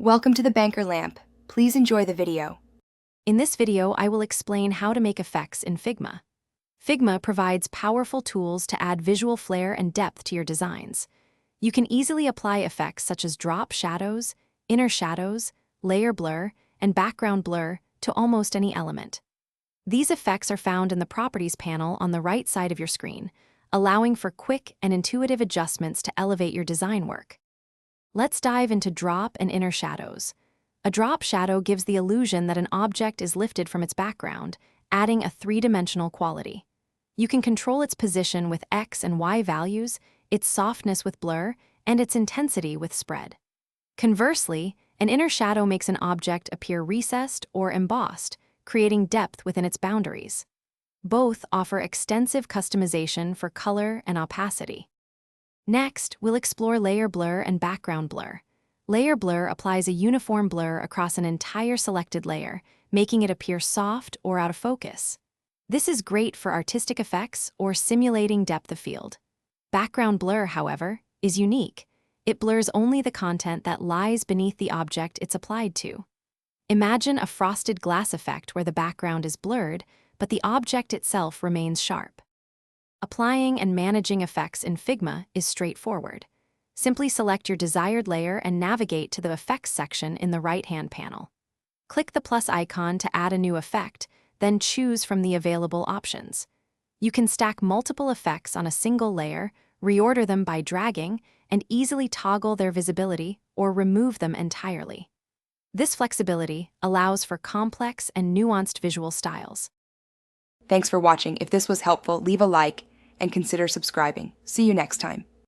Welcome to the Banker Lamp. Please enjoy the video. In this video, I will explain how to make effects in Figma. Figma provides powerful tools to add visual flair and depth to your designs. You can easily apply effects such as drop shadows, inner shadows, layer blur, and background blur to almost any element. These effects are found in the Properties panel on the right side of your screen, allowing for quick and intuitive adjustments to elevate your design work. Let's dive into drop and inner shadows. A drop shadow gives the illusion that an object is lifted from its background, adding a three-dimensional quality. You can control its position with X and Y values, its softness with blur, and its intensity with spread. Conversely, an inner shadow makes an object appear recessed or embossed, creating depth within its boundaries. Both offer extensive customization for color and opacity. Next, we'll explore layer blur and background blur. Layer blur applies a uniform blur across an entire selected layer, making it appear soft or out of focus. This is great for artistic effects or simulating depth of field. Background blur, however, is unique. It blurs only the content that lies beneath the object it's applied to. Imagine a frosted glass effect where the background is blurred, but the object itself remains sharp. Applying and managing effects in Figma is straightforward. Simply select your desired layer and navigate to the Effects section in the right-hand panel. Click the plus icon to add a new effect, then choose from the available options. You can stack multiple effects on a single layer, reorder them by dragging, and easily toggle their visibility or remove them entirely. This flexibility allows for complex and nuanced visual styles. Thanks for watching. If this was helpful, leave a like and consider subscribing. See you next time.